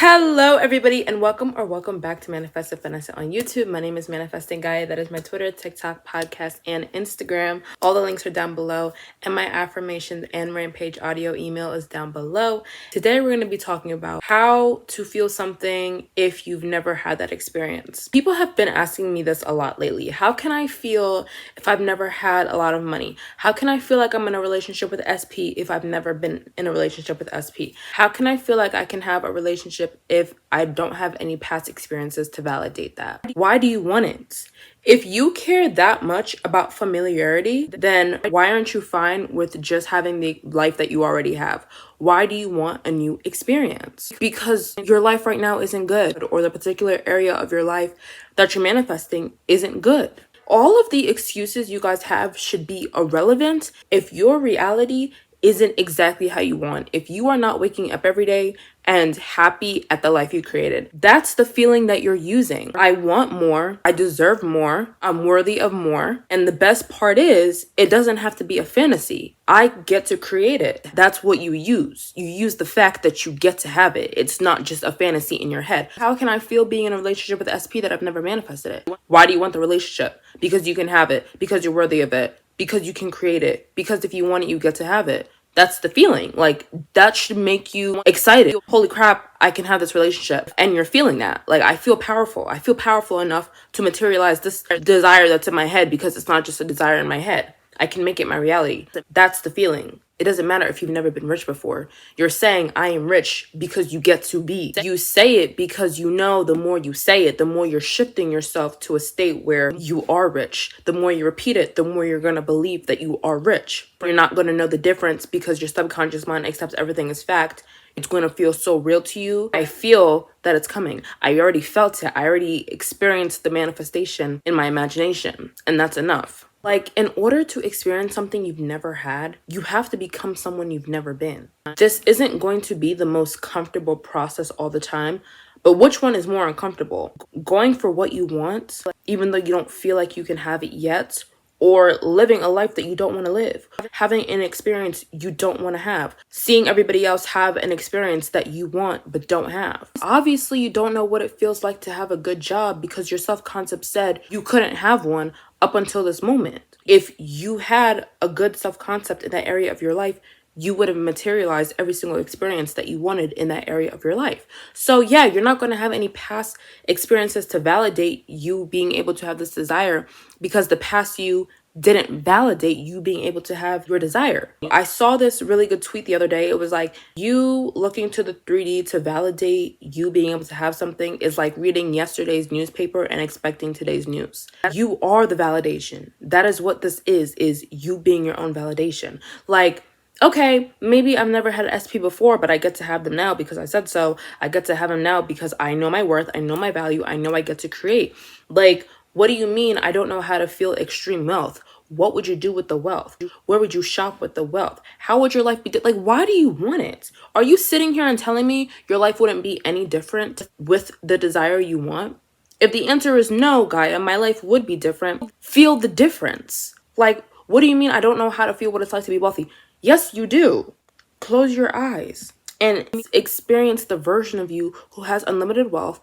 Hello everybody and welcome back to Manifest with Finesse on YouTube. My name is Manifesting Gaia. That is my Twitter, TikTok, podcast, and Instagram. All the links are down below, and my affirmations and Rampage audio email is down below. Today we're going to be talking about how to feel something if you've never had that experience. People have been asking me this a lot lately. How can I feel if I've never had a lot of money? How can I feel like I'm in a relationship with SP if I've never been in a relationship with SP? How can I feel like I can have a relationship if I don't have any past experiences to validate that? Why do you want it? If you care that much about familiarity, then why aren't you fine with just having the life that you already have? Why do you want a new experience? Because your life right now isn't good, or the particular area of your life that you're manifesting isn't good. All of the excuses you guys have should be irrelevant if your reality isn't exactly how you want. If you are not waking up every day and happy at the life you created, that's the feeling that you're using. I want more. I deserve more. I'm worthy of more. And the best part is, it doesn't have to be a fantasy. I get to create it. That's what you use. You use the fact that you get to have it. It's not just a fantasy in your head. How can I feel being in a relationship with SP that I've never manifested it? Why do you want the relationship? Because you can have it. Because you're worthy of it. Because you can create it. Because if you want it, you get to have it. That's the feeling. Like, that should make you excited. Holy crap, I can have this relationship. And you're feeling that. Like, I feel powerful. I feel powerful enough to materialize this desire that's in my head, because it's not just a desire in my head. I can make it my reality. That's the feeling. It doesn't matter if you've never been rich before. You're saying, I am rich, because you get to be. You say it because you know the more you say it, the more you're shifting yourself to a state where you are rich. The more you repeat it, the more you're going to believe that you are rich. You're not going to know the difference because your subconscious mind accepts everything as fact. It's going to feel so real to you. I feel that it's coming. I already felt it. I already experienced the manifestation in my imagination, and that's enough. Like, in order to experience something you've never had, you have to become someone you've never been. This isn't going to be the most comfortable process all the time, but which one is more uncomfortable? Going for what you want, even though you don't feel like you can have it yet, or living a life that you don't want to live, having an experience you don't want to have, seeing everybody else have an experience that you want but don't have. Obviously, you don't know what it feels like to have a good job because your self-concept said you couldn't have one up until this moment. If you had a good self-concept in that area of your life, you would have materialized every single experience that you wanted in that area of your life. So yeah, you're not going to have any past experiences to validate you being able to have this desire, because the past you didn't validate you being able to have your desire. I saw this really good tweet the other day. It was like, you looking to the 3D to validate you being able to have something is like reading yesterday's newspaper and expecting today's news. You are the validation. That is what this is you being your own validation. Like, okay, maybe I've never had an SP before, but I get to have them now because I said so. I get to have them now because I know my worth. I know my value. I know I get to create. Like, what do you mean I don't know how to feel extreme wealth? What would you do with the wealth? Where would you shop with the wealth? How would your life be? Like, why do you want it? Are you sitting here and telling me your life wouldn't be any different with the desire you want? If the answer is no, Gaia, my life would be different. Feel the difference. Like, what do you mean I don't know how to feel what it's like to be wealthy? Yes, you do. Close your eyes and experience the version of you who has unlimited wealth.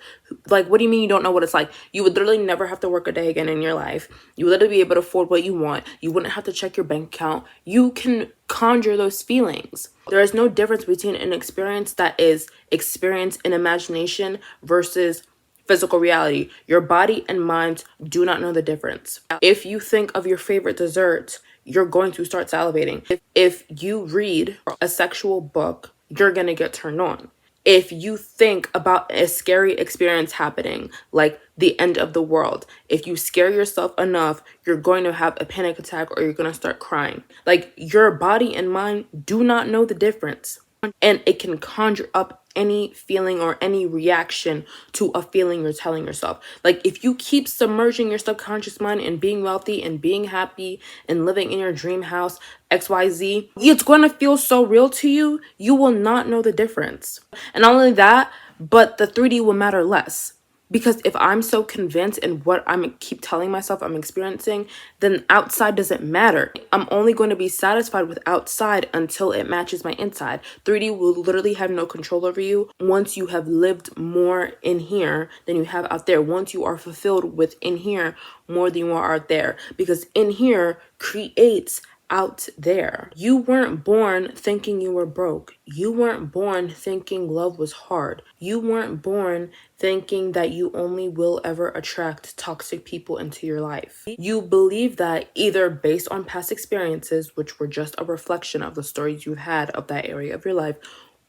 Like, what do you mean you don't know what it's like? You would literally never have to work a day again in your life. You would literally be able to afford what you want. You wouldn't have to check your bank account. You can conjure those feelings. There is no difference between an experience that is experienced in imagination versus physical reality. Your body and mind do not know the difference. If you think of your favorite dessert, you're going to start salivating. If you read a sexual book, you're going to get turned on. If you think about a scary experience happening, like the end of the world, if you scare yourself enough, you're going to have a panic attack or you're going to start crying. Like, your body and mind do not know the difference. And it can conjure up any feeling or any reaction to a feeling you're telling yourself. Like, if you keep submerging your subconscious mind in being wealthy and being happy and living in your dream house, XYZ, it's going to feel so real to you, you will not know the difference. And not only that, but the 3D will matter less. Because if I'm so convinced in what I'm keep telling myself I'm experiencing, then outside doesn't matter. I'm only going to be satisfied with outside until it matches my inside. 3D will literally have no control over you once you have lived more in here than you have out there. Once you are fulfilled within here more than you are out there. Because in here creates out there. You weren't born thinking you were broke. You weren't born thinking love was hard. You weren't born thinking that you only will ever attract toxic people into your life. You believe that either based on past experiences, which were just a reflection of the stories you've had of that area of your life,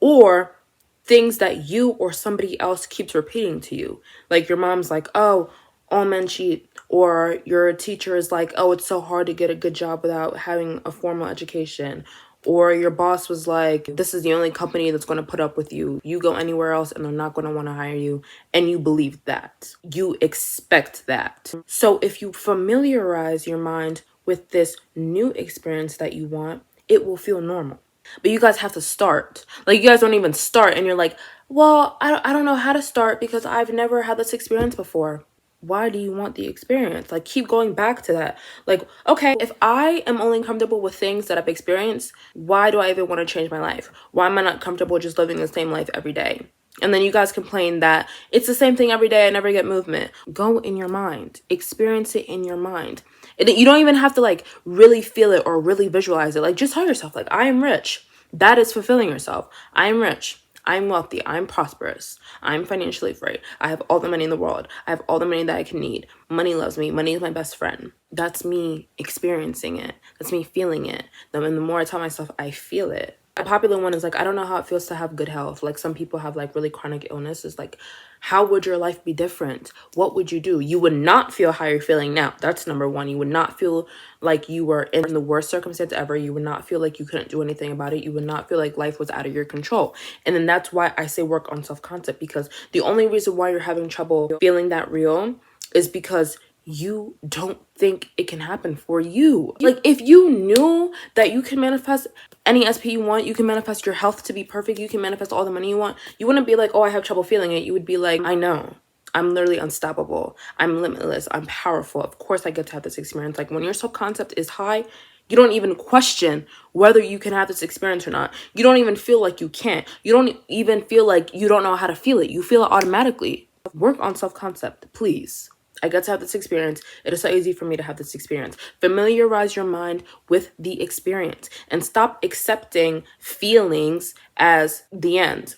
or things that you or somebody else keeps repeating to you. Like your mom's like, oh, all men cheat. Or your teacher is like, oh, it's so hard to get a good job without having a formal education. Or your boss was like, this is the only company that's going to put up with you. You go anywhere else and they're not going to want to hire you. And you believe that. You expect that. So if you familiarize your mind with this new experience that you want, it will feel normal. But you guys have to start. Like, you guys don't even start and you're like, well, I don't know how to start because I've never had this experience before. Why do you want the experience? Like, keep going back to that. Like, okay, if I am only comfortable with things that I've experienced, why do I even want to change my life? Why am I not comfortable just living the same life every day? And then you guys complain that it's the same thing every day, I never get movement. Go in your mind. Experience it in your mind. You don't even have to like really feel it or really visualize it. Like, just tell yourself, like, I am rich. That is fulfilling yourself. I am rich. I'm wealthy. I'm prosperous. I'm financially free. I have all the money in the world. I have all the money that I can need. Money loves me. Money is my best friend. That's me experiencing it. That's me feeling it. And the more I tell myself I feel it. A popular one is like, I don't know how it feels to have good health. Like, some people have like really chronic illnesses. Like, how would your life be different? What would you do? You would not feel how you're feeling now. That's number one. You would not feel like you were in the worst circumstance ever. You would not feel like you couldn't do anything about it. You would not feel like life was out of your control. And then that's why I say work on self-concept, because the only reason why you're having trouble feeling that real is because you don't think it can happen for you. Like, if you knew that you can manifest any SP you want, you can manifest your health to be perfect, you can manifest all the money you want, you wouldn't be like, oh, I have trouble feeling it. You would be like, I know. I'm literally unstoppable. I'm limitless. I'm powerful. Of course I get to have this experience. Like, when your self-concept is high, you don't even question whether you can have this experience or not. You don't even feel like you can't. You don't even feel like you don't know how to feel it. You feel it automatically. Work on self-concept, please. I get to have this experience. It is so easy for me to have this experience. Familiarize your mind with the experience and stop accepting feelings as the end.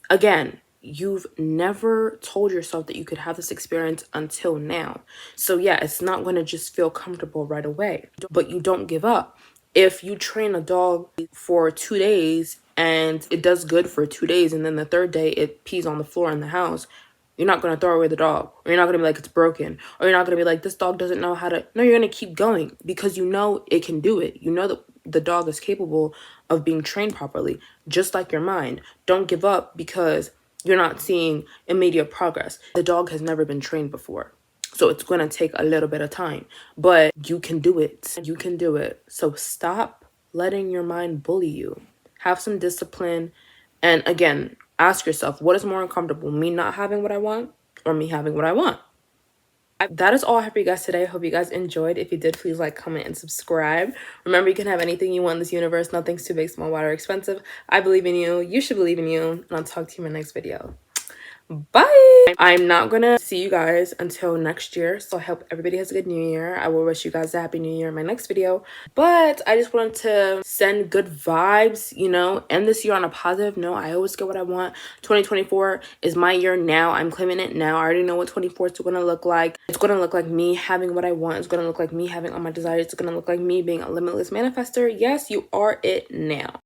Again, you've never told yourself that you could have this experience until now. So yeah, it's not going to just feel comfortable right away, but you don't give up. If you train a dog for 2 days and it does good for 2 days, and then the third day it pees on the floor in the house, you're not going to throw away the dog, or you're not going to be like, it's broken, or you're not going to be like, this dog doesn't know how to. No, you're going to keep going because you know it can do it. You know that the dog is capable of being trained properly, just like your mind. Don't give up because you're not seeing immediate progress. The dog has never been trained before, so it's going to take a little bit of time, but you can do it. You can do it. So stop letting your mind bully you. Have some discipline. And again, ask yourself, what is more uncomfortable, me not having what I want or me having what I want? That is all I have for you guys today. I hope you guys enjoyed. If you did, please like, comment, and subscribe. Remember, you can have anything you want in this universe. Nothing's too big, small, wide, or expensive. I believe in you. You should believe in you. And I'll talk to you in my next video. Bye. I'm not gonna see you guys until next year, so I hope everybody has a good new year. I will wish you guys a happy new year in my next video, but I just wanted to send good vibes, you know, end this year on a positive note. I always get what I want. 2024 is my year now. I'm claiming it now. I already know what 24 is gonna look like. It's gonna look like me having what I want. It's gonna look like me having all my desires. It's gonna look like me being a limitless manifester. Yes, you are it now.